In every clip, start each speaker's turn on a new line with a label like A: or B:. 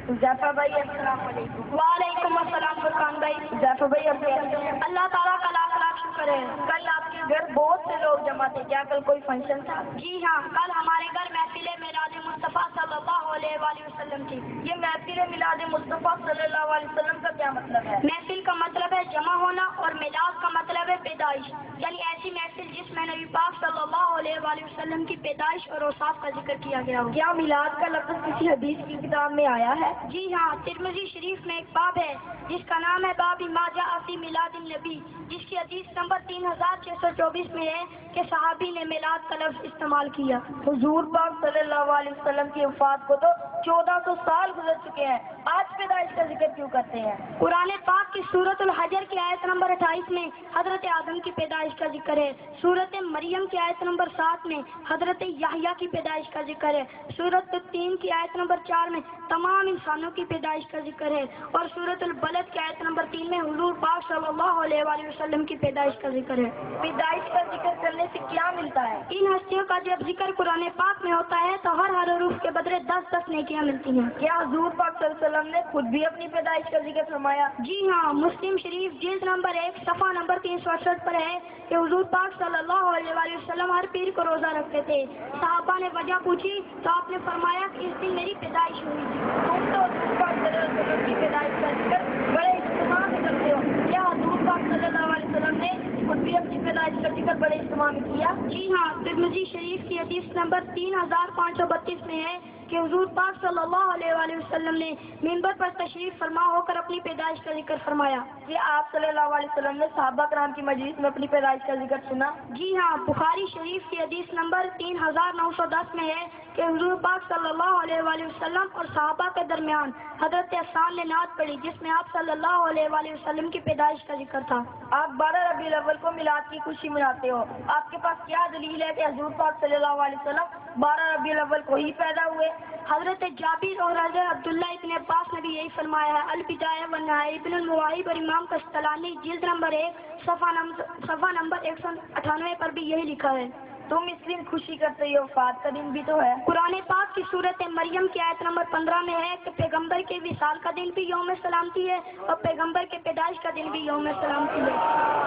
A: حذیفہ بھائی السلام علیکم۔
B: وعلیکم السلام فرقان بھائی۔
A: حذیفہ بھائی اب کیسے ہیں؟
B: اللہ تعالیٰ کا لاکھ لاکھ شکر ہے۔
A: کل آپ کے گھر بہت سے لوگ جمع تھے، کیا کل کوئی فنکشن تھا؟
B: جی ہاں، کل ہمارے گھر محفل میلاد مصطفیٰ صلی اللہ علیہ وآلہ وسلم تھی۔
A: یہ محفل میلاد مصطفیٰ صلی اللہ علیہ وسلم کا کیا مطلب ہے؟
B: محفل کا مطلب ہے جمع ہونا، اور میلاد کا مطلب ہے پیدائش، یعنی ایسی محفل جس میں نبی پاک صلی اللہ علیہ وآلہ وسلم کی پیدائش اور اوصاف کا ذکر کیا گیا ہو۔
A: کیا میلاد کا لفظ کسی حدیث کی کتاب میں آیا ہے؟
B: جی ہاں، ترمذی شریف میں ایک باب ہے جس کا نام ہے باب ما جاء فی میلاد النبی، جس کی حدیث نمبر 3624 میں ہے کہ صحابی نے میلاد کا لفظ استعمال کیا۔
A: حضور پاک صلی اللہ علیہ وسلم کی وفات کو تو 1400 سال گزر چکے ہیں، آج پیدائش کا ذکر کیوں کرتے ہیں؟
B: قرآن پاک کی سورۃ الحجر کی آیت نمبر 28 میں حضرت آدم کی پیدائش کا ذکر ہے، سورۃ مریم کی آیت نمبر 7 میں حضرت یحییٰ کی پیدائش کا ذکر ہے، سورۃ 3 کی آیت نمبر 4 میں تمام انسانوں کی پیدائش کا ذکر ہے، اور سورۃ البلد کی آیت نمبر 3 میں حضور پاک صلی اللہ علیہ وآلہ وسلم کی پیدائش کا ذکر ہے۔
A: پیدائش کا ذکر کرنے سے کیا ملتا ہے؟
B: ان ہستیوں کا جب ذکر قرآن پاک میں ہوتا ہے تو ہر حروف کے بدلے 10 نیکیاں ملتی ہیں۔
A: کیا حضور پاک صلی اللہ علیہ وسلم نے خود بھی اپنی پیدائش کا ذکر فرمایا؟
B: جی ہاں، مسلم شریف جلد نمبر 1 صفحہ نمبر 368 پر ہے کہ حضور پاک صلی اللہ علیہ وآلہ وسلم ہر پیر کو روزہ رکھتے تھے۔ صحابہ نے وجہ پوچھی تو آپ نے فرمایا کہ اس دن میری پیدائش ہوئی تھی۔
A: تم تو حضور پاک صلی اللہ علیہ وسلم کی پیدائش کا ذکر بڑے اجتماع میں کرتے ہو، کیا حضور پاک صلی اللہ علیہ وسلم نے خود بھی اپنی پیدائش کا ذکر بڑے اجتماع میں کیا؟
B: جی ہاں، ترمذی شریف کی حدیث نمبر 3532 میں ہے کہ حضور پاک صلی اللہ علیہ وآلہ وسلم نے منبر پر تشریف فرما ہو کر اپنی پیدائش کا ذکر فرمایا۔
A: کیا آپ صلی اللہ علیہ وسلم نے صحابہ کرام کی مجلس میں اپنی پیدائش کا ذکر سنا؟
B: جی ہاں، بخاری شریف کی حدیث نمبر 3910 میں ہے کہ حضور پاک صلی اللہ علیہ وآلہ وسلم اور صحابہ کے درمیان حضرت حسان نے نعت پڑھی جس میں آپ صلی اللہ علیہ وآلہ وسلم کی پیدائش کا ذکر تھا۔
A: آپ 12 ربیع الاول کو میلاد کی خوشی مناتے ہو، آپ کے پاس کیا دلیل ہے کہ حضور پاک صلی اللہ علیہ وسلم 12 ربیع الاول کو ہی پیدا ہوئے؟
B: حضرت جابر اور حضرت عبداللہ ابن عباس نے بھی یہی فرمایا ہے۔ البدایہ والنہایہ ابن المواہب اور امام قسطلانی جلد نمبر 1 صفحہ نمبر 198 پر بھی یہی لکھا ہے۔
A: تم اس دن خوشی کرتے ہو، وفات کا دن بھی تو ہے۔
B: قرآن پاک کی سورۃ مریم کی آیت نمبر 15 میں ہے کہ پیغمبر کے وصال کا دن بھی یوم سلامتی ہے اور پیغمبر کے پیدائش کا دن بھی یوم سلامتی ہے۔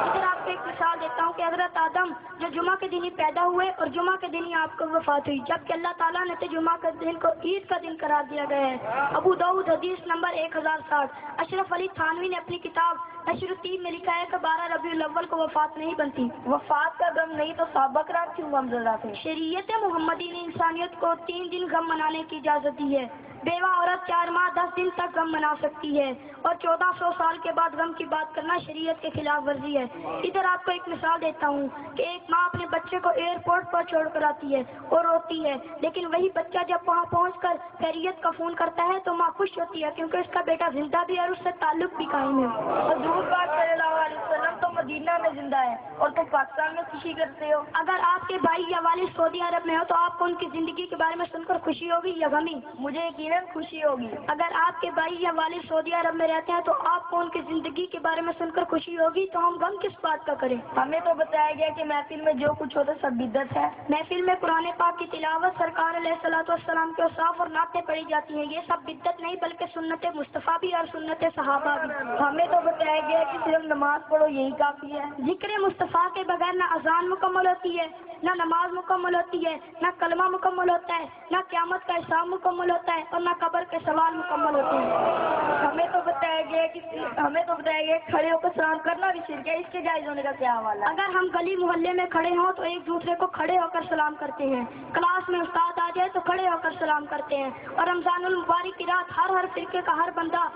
B: ادھر آپ کو ایک مثال دیتا ہوں کہ حضرت آدم جو جمعہ کے دن ہی پیدا ہوئے اور جمعہ کے دن ہی آپ کو وفات ہوئی، جبکہ اللہ تعالیٰ نے تو جمعہ کے دن کو عید کا دن قرار دیا گیا ہے۔ ابو داؤد حدیث نمبر 1060۔ اشرف علی تھانوی نے اپنی کتاب نشر الطیب میں لکھا ہے کہ 12 ربیع الاول کو وفات نہیں بنتی۔
A: وفات کا غم نہیں تو صحابہ کرام کیوں غمزدہ تھے؟
B: شریعت محمدی نے انسانیت کو 3 دن غم منانے کی اجازت دی ہے۔ بیوہ عورت 4 ماہ 10 دن تک غم منا سکتی ہے، اور 1400 سال کے بعد غم کی بات کرنا شریعت کے خلاف ورزی ہے۔ ادھر آپ کو ایک مثال دیتا ہوں کہ ایک ماں اپنے بچے کو ایئرپورٹ پر چھوڑ کر آتی ہے اور روتی ہے، لیکن وہی بچہ جب وہاں پہنچ کر خیریت کا فون کرتا ہے تو ماں خوش ہوتی ہے کیونکہ اس کا بیٹا زندہ بھی ہے اور اس سے تعلق بھی قائم ہے۔
A: حضور پاک صلی اللہ علیہ وسلم تو مدینہ میں زندہ ہے اور تم پاکستان میں خوشی کرتے ہو۔
B: اگر آپ کے بھائی یا والد سعودی عرب میں ہو تو آپ کو ان کی زندگی کے بارے میں سن کر خوشی ہوگی یا غمی؟
A: مجھے یقیناً خوشی ہوگی۔
B: اگر آپ کے بھائی یا والد سعودی عرب میں رہتے ہیں تو آپ کو ان کی زندگی کے بارے میں سن کر خوشی ہوگی، تو ہم غم کس بات کا کریں؟
A: ہمیں تو بتایا گیا کہ محفل میں جو کچھ ہوتا ہے سب بدعت ہے۔
B: محفل میں قرآن پاک کی تلاوت، سرکار علیہ الصلوۃ والسلام کے اوصاف اور نعتیں پڑھی جاتی ہیں، یہ سب بدعت نہیں بلکہ سنت مصطفیٰ بھی اور سنت صحابہ بھی۔
A: ہمیں تو بتایا گیا کہ صرف نماز پڑھو یہی کافی ہے۔
B: ذکر مصطفیٰ کے بغیر نہ اذان مکمل ہوتی ہے، نہ نماز مکمل ہوتی ہے، نہ کلمہ مکمل ہوتا ہے، نہ قیامت کا حساب مکمل ہوتا ہے، اور نہ قبر کے سوال مکمل ہوتے ہیں۔
A: ہمیں تو بتایا گیا کہ کھڑے ہو کر سلام کرنا بھی شرک ہے، اس کے جائز ہونے کا کیا حوالہ ہے؟
B: اگر ہم گلی محلے میں کھڑے ہوں تو ایک دوسرے کو کھڑے ہو کر سلام کرتے ہیں، کلاس میں استاد آ جائے تو کھڑے ہو کر سلام کرتے ہیں، اور رمضان المبارک کی رات ہر فرقے کا ہر بندہ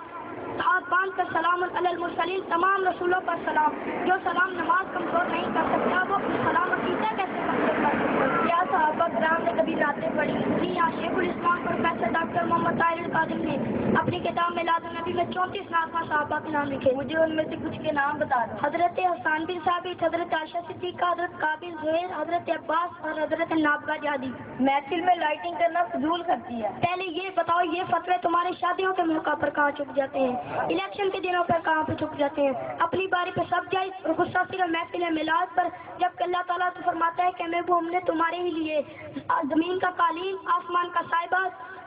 B: ہاتھ باندھ کر سلام علی المرسلین، تمام رسولوں پر سلام۔ جو سلام نماز کمزور نہیں کر سکتا وہ سلام عقیدہ کیسے کمزور کر سکتا؟
A: کیا صحابہ کرام نے کبھی نعتیں پڑھی؟
B: جی ہاں، شیخ الاسلام پروفیسر ڈاکٹر محمد طاہر القادری نے اپنی کتاب میلاد النبی میں 34 نعتیں صحابہ کے نام لکھے۔
A: مجھے ان میں سے کچھ کے نام بتا دو۔
B: حضرت حسان بن ثابت، حضرت عائشہ صدیقہ، حضرت قابل زہیر، حضرت عباس اور حضرت نابغہ جادی۔
A: محفل میں لائٹنگ کرنا فضول خرچی ہے۔
B: پہلے یہ بتاؤ، یہ فتوے تمہارے شادیوں کے موقع پر کہاں چک جاتے ہیں، الیکشن کے دنوں پر کہاں پہ چک جاتے ہیں؟ اپنی باری پہ سب جائز اور غصہ صرف محفل میلاد پر، جبکہ اللہ تعالیٰ تو فرماتا ہے کہ میں وہ ہم نے تمہارے ہی لیے زمین کا قالین، آسمان کا سائبہ،